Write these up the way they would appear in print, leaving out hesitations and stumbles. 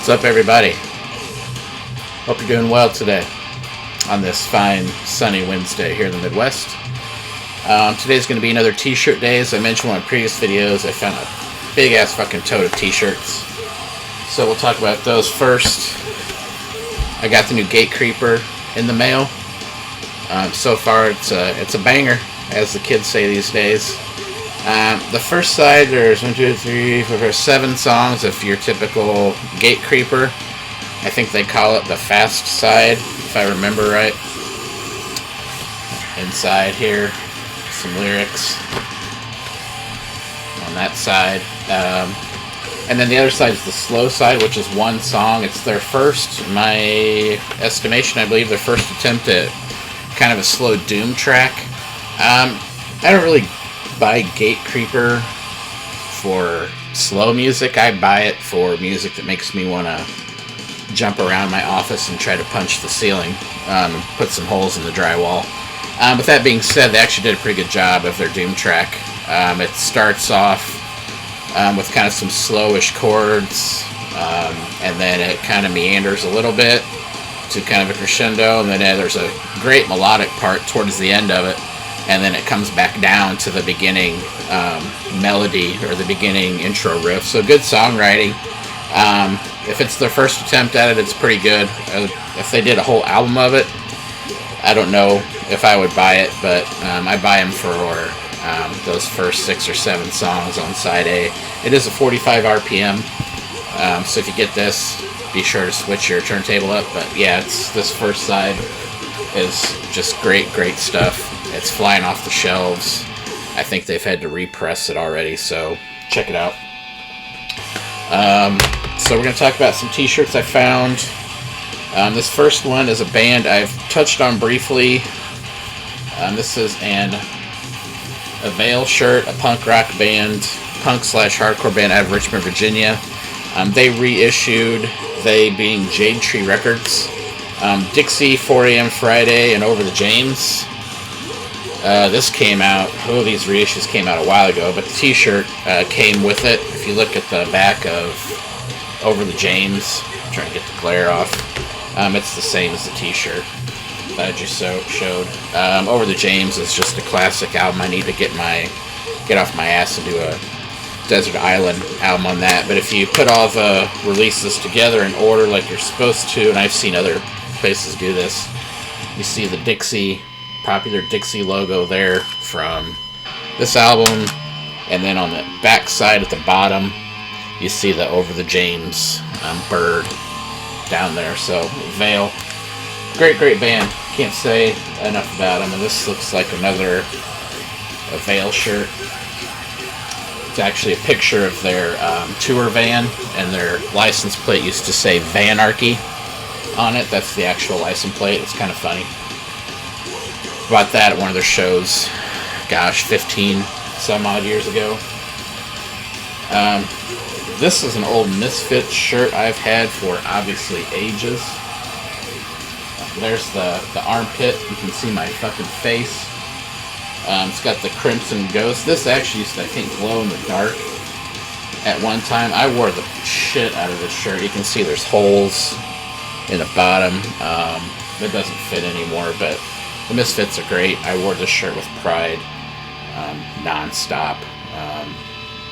What's up, everybody? Hope you're doing well today on this fine, sunny Wednesday here in the Midwest. Today's going to be another t-shirt day. As I mentioned in one of my previous videos, I found a big-ass fucking tote of t-shirts. So we'll talk about those first. I got the new Gatecreeper in the mail. So far, it's a banger, as the kids say these days. The first side, there's 1, 2, 3, 4, 5, 7 songs of your typical Gatecreeper. I think they call it the fast side, if I remember right. Inside here, some lyrics on that side. And then the other side is the slow side, which is one song. It's their first, in my estimation, I believe, their first attempt at kind of a slow doom track. I don't really buy Gatecreeper for slow music. I buy it for music that makes me want to jump around my office and try to punch the ceiling, and put some holes in the drywall. With that being said, they actually did a pretty good job of their doom track. It starts off with kind of some slowish chords, and then it kind of meanders a little bit to kind of a crescendo, and then there's a great melodic part towards the end of it. And then it comes back down to the beginning melody, or the beginning intro riff. So good songwriting. If it's their first attempt at it, it's pretty good. If they did a whole album of it, I don't know if I would buy it, but I buy them for those first 6 or 7 songs on side A. It is a 45 RPM, so if you get this, be sure to switch your turntable up. But yeah, this first side is just great stuff. It's flying off the shelves. I think they've had to repress it already, so check it out. So we're going to talk about some t-shirts I found. This first one is a band I've touched on briefly. This is a Veil shirt, a punk rock band, punk/hardcore band out of Richmond, Virginia. They reissued, they being Jade Tree Records, Dixie, 4 a.m. Friday, and Over the James. This came out, these reissues came out a while ago, but the t-shirt came with it. If you look at the back of Over the James, I'm trying to get the glare off, it's the same as the t-shirt that I just showed. Over the James is just a classic album. I need to get off my ass and do a Desert Island album on that. But if you put all the releases together in order like you're supposed to, and I've seen other places do this, you see the popular Dixie logo there from this album, and then on the back side at the bottom you see the Over the James bird down there. So Veil, great band, can't say enough about them. And this looks like a Veil shirt. It's actually a picture of their tour van, and their license plate used to say Vanarchy on it. That's the actual license plate. It's kind of funny. Bought that at one of their shows, 15 some odd years ago. This is an old Misfits shirt I've had for obviously ages. There's the armpit. You can see my fucking face. It's got the Crimson Ghost. This actually used to, I think, glow in the dark at one time. I wore the shit out of this shirt. You can see there's holes in the bottom. It doesn't fit anymore, but the Misfits are great. I wore this shirt with pride, non-stop,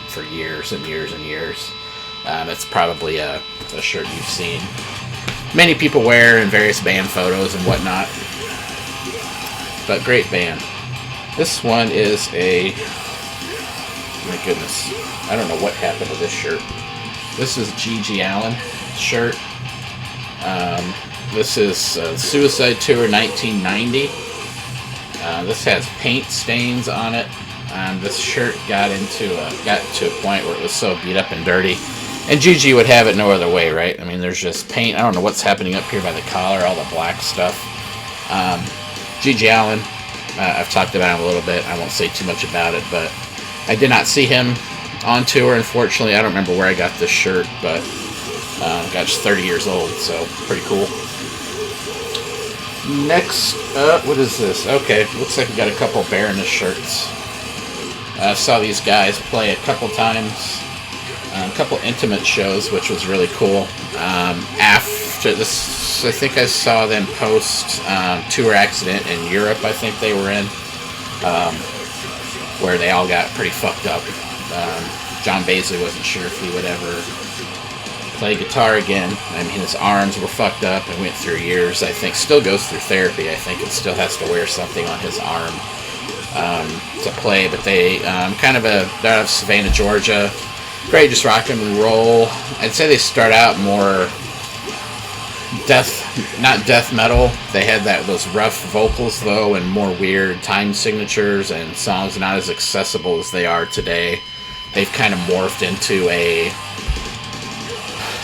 for years and years and years. It's probably a shirt you've seen many people wear in various band photos and whatnot. But great band. This one is my goodness, I don't know what happened to this shirt. This is GG Allin shirt. This is Suicide Tour 1990. This has paint stains on it. This shirt got to a point where it was so beat up and dirty. And GG would have it no other way, right? I mean, there's just paint. I don't know what's happening up here by the collar, all the black stuff. GG Allin, I've talked about him a little bit. I won't say too much about it, but I did not see him on tour, unfortunately. I don't remember where I got this shirt, but it's 30 years old, so pretty cool. Next up, what is this? Okay, looks like we got a couple Baroness shirts. I saw these guys play a couple times, a couple intimate shows, which was really cool. After this, I think I saw them post Tour Accident in Europe. I think they were in, where they all got pretty fucked up. John Baisley wasn't sure if he would ever play guitar again. I mean, his arms were fucked up and went through years. I think still goes through therapy. I think it still has to wear something on his arm to play. But they're out of Savannah, Georgia. Great, just rock and roll. I'd say they start out more not death metal. They had those rough vocals though, and more weird time signatures and songs not as accessible as they are today. They've kind of morphed into a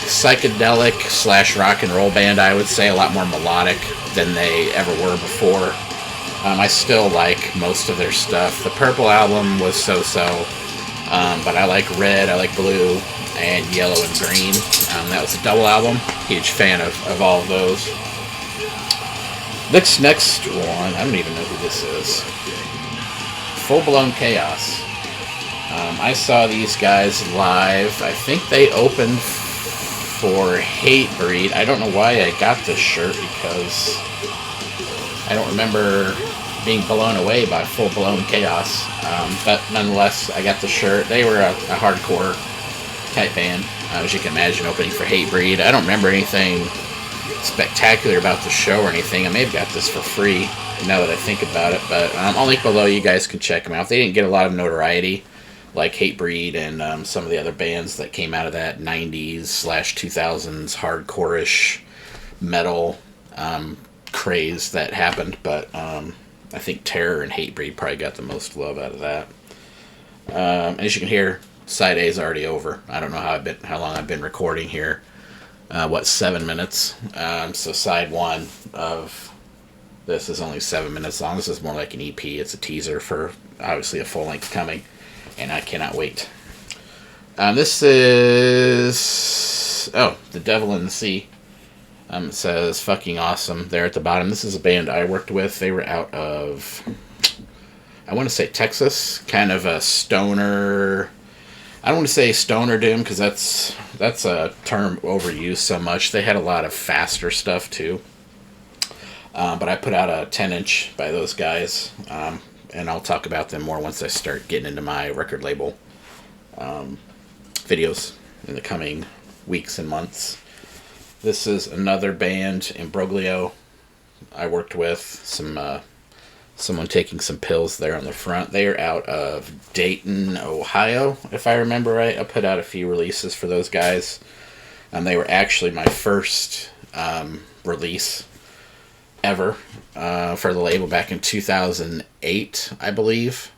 psychedelic / rock and roll band, I would say, a lot more melodic than they ever were before. I still like most of their stuff. The Purple album was so-so, but I like Red, I like Blue, and Yellow and Green. That was a double album. Huge fan of all of those. This next one, I don't even know who this is. Full Blown Chaos. I saw these guys live. I think they opened for Hatebreed. I don't know why I got this shirt, because I don't remember being blown away by Full Blown Chaos. But nonetheless, I got the shirt. They were a hardcore type band, as you can imagine, opening for Hatebreed. I don't remember anything spectacular about the show or anything. I may have got this for free now that I think about it, but I'll link below. You guys can check them out. They didn't get a lot of notoriety like Hatebreed and some of the other bands that came out of that 90s / 2000s hardcore-ish metal craze that happened, but I think Terror and Hatebreed probably got the most love out of that. As you can hear, side A is already over. I don't know how long I've been recording here. 7 minutes? So side 1 of this is only 7 minutes long. This is more like an EP. It's a teaser for obviously a full length coming, and I cannot wait. This is The Devil in the Sea. It says fucking awesome there at the bottom. This is a band I worked with. They were out of, I want to say, Texas. Kind of a stoner. I don't want to say stoner doom, because that's a term overused so much. They had a lot of faster stuff too. But I put out a 10-inch by those guys, and I'll talk about them more once I start getting into my record label videos in the coming weeks and months. This is another band, Imbroglio. I worked with someone taking some pills there on the front. They are out of Dayton, Ohio, if I remember right. I put out a few releases for those guys. They were actually my first release ever for the label back in 2008, I believe.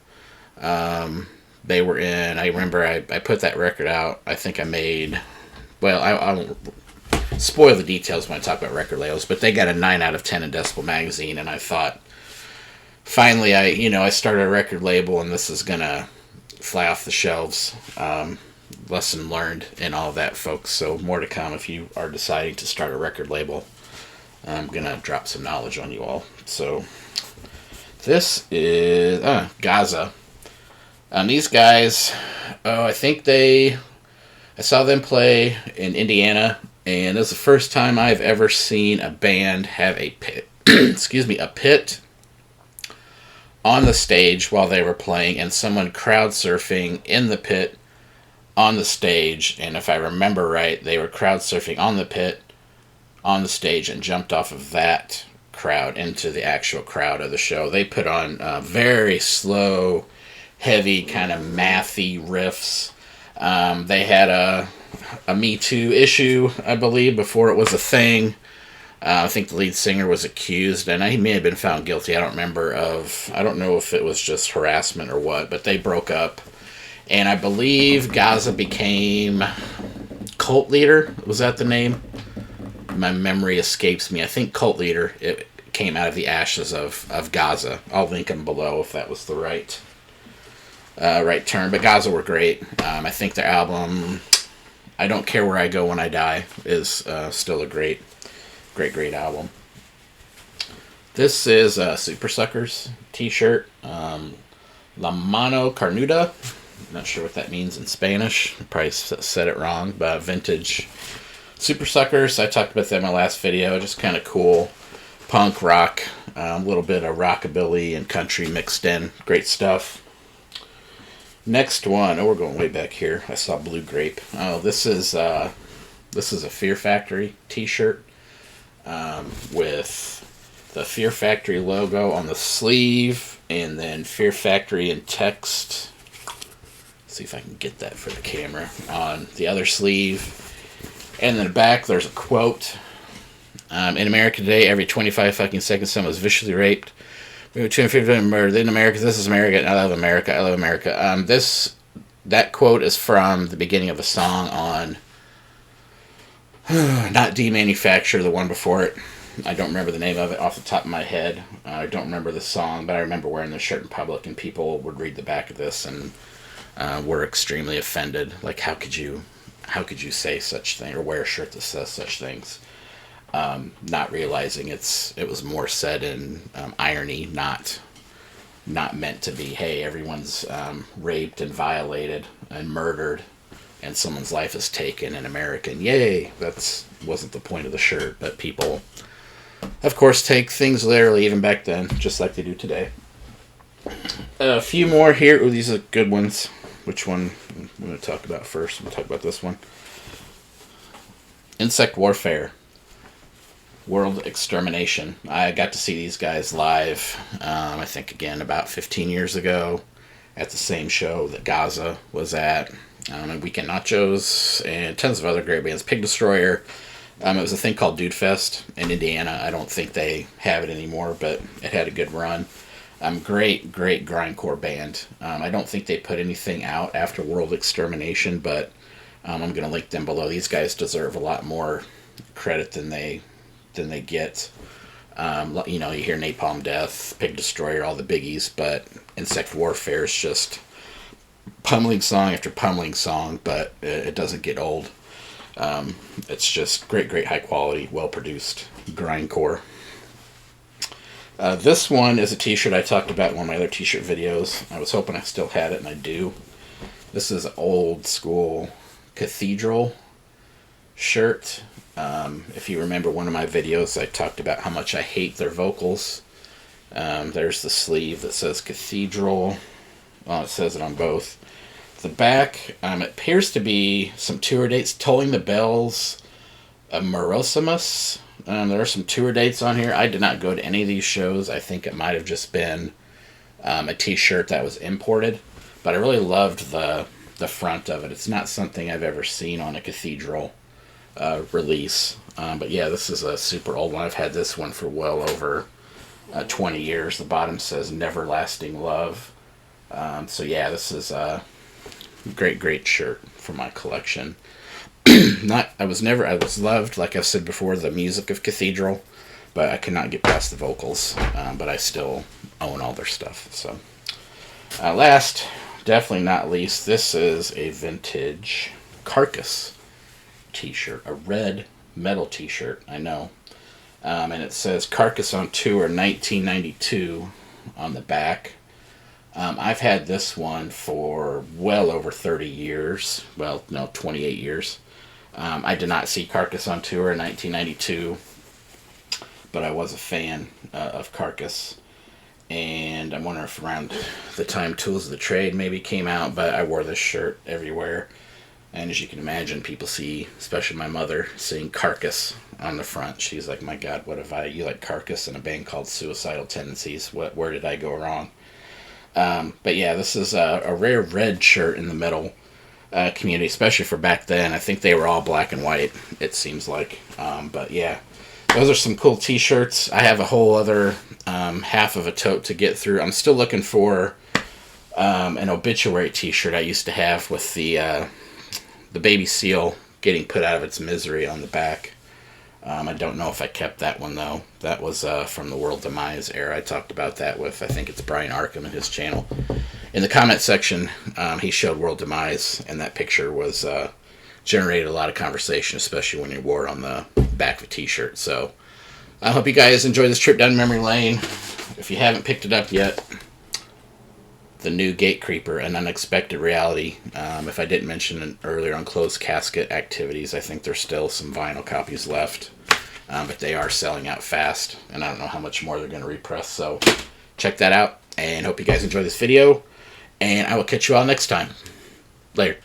They were in, I remember I put that record out. I think I made, well, I won't spoil the details when I talk about record labels, but they got a 9 out of 10 in Decibel Magazine, and I thought, finally, I started a record label, and this is gonna fly off the shelves. Lesson learned and all of that, folks. So more to come if you are deciding to start a record label. I'm gonna drop some knowledge on you all. So this is Gaza. These guys, I saw them play in Indiana, and it was the first time I've ever seen a band have a pit. A pit on the stage while they were playing, and someone crowd surfing in the pit on the stage. And if I remember right, they were crowd surfing on the pit on the stage and jumped off of that crowd into the actual crowd of the show. They put on very slow, heavy, kind of mathy riffs. They had a Me Too issue, I believe, before it was a thing. I think the lead singer was accused, and he may have been found guilty. I don't know if it was just harassment or what, but they broke up. And I believe Gaza became Cult Leader. Was that the name? My memory escapes me. I think Cult Leader, it came out of the ashes of Gaza. I'll link them below if that was the right term. But Gaza were great. I think their album, I Don't Care Where I Go When I Die, is still a great album. This is Super Suckers t-shirt. La Mano Carnuda. Not sure what that means in Spanish. Probably said it wrong, but vintage Super Suckers. I talked about that in my last video. Just kind of cool punk rock, a little bit of rockabilly and country mixed in. Great stuff. Next one. Oh, we're going way back here. I saw Blue Grape. Oh, this is a Fear Factory t-shirt with the Fear Factory logo on the sleeve, and then Fear Factory in text. Let's see if I can get that for the camera on the other sleeve. And in the back, there's a quote. In America today, every 25 fucking seconds, someone is viciously raped. Murdered in America. This is America. And I love America. I love America. That quote is from the beginning of a song on not Demanufacture, the one before it. I don't remember the name of it off the top of my head. I don't remember the song, but I remember wearing this shirt in public, and people would read the back of this and were extremely offended. Like, how could you say such thing or wear a shirt that says such things? Not realizing it was more said in irony, not meant to be, hey, everyone's raped and violated and murdered and someone's life is taken in America, and yay. That wasn't the point of the shirt, but people, of course, take things literally even back then, just like they do today. A few more here. Ooh, these are good ones. Which one I'm going to talk about first? I'm going to talk about this one. Insect Warfare. World Extermination. I got to see these guys live, I think, again, about 15 years ago at the same show that Gaza was at. And Weekend Nachos and tons of other great bands. Pig Destroyer. It was a thing called Dude Fest in Indiana. I don't think they have it anymore, but it had a good run. Great grindcore band. I don't think they put anything out after World Extermination, but I'm going to link them below. These guys deserve a lot more credit than they get. You hear Napalm Death, Pig Destroyer, all the biggies, but Insect Warfare is just pummeling song after pummeling song, but it doesn't get old. It's just great high quality, well produced grindcore. This one is a t-shirt I talked about in one of my other t-shirt videos. I was hoping I still had it, and I do. This is old school Cathedral shirt. If you remember one of my videos, I talked about how much I hate their vocals. There's the sleeve that says Cathedral. Well, it says it on both. The back, it appears to be some tour dates. Tolling the Bells, Morosimus. There are some tour dates on here. I did not go to any of these shows. I think it might have just been a t-shirt that was imported. But I really loved the front of it. It's not something I've ever seen on a Cathedral release. But yeah, this is a super old one. I've had this one for well over 20 years. The bottom says Neverlasting Love. So yeah, this is a great shirt for my collection. I was loved, like I've said before, the music of Cathedral, but I could not get past the vocals. But I still own all their stuff. So last, definitely not least, this is a vintage Carcass t-shirt, a red metal t-shirt, I know. And it says Carcass on Tour 1992 on the back. I've had this one for well over 30 years. Well, no, 28 years. I did not see Carcass on Tour in 1992, but I was a fan of Carcass. And I'm wondering if around the time Tools of the Trade maybe came out, but I wore this shirt everywhere. And as you can imagine, people see, especially my mother, seeing Carcass on the front. She's like, my God, you like Carcass in a band called Suicidal Tendencies? Where did I go wrong? But yeah, this is a rare red shirt in the metal community, especially for back then. I think they were all black and white, it seems like. But yeah, those are some cool t-shirts. I have a whole other half of a tote to get through. I'm still looking for an Obituary t-shirt I used to have with the baby seal getting put out of its misery on the back. I don't know if I kept that one, though. That was from the World Demise era. I talked about that with, I think it's Brian Arkham in his channel. In the comment section, he showed World Demise, and that picture was generated a lot of conversation, especially when you wore it on the back of a t-shirt. So I hope you guys enjoy this trip down memory lane. If you haven't picked it up yet, the new Gate Creeper, An Unexpected Reality. If I didn't mention it earlier on Closed Casket Activities, I think there's still some vinyl copies left. But they are selling out fast, and I don't know how much more they're going to repress. So check that out, and hope you guys enjoy this video, and I will catch you all next time. Later.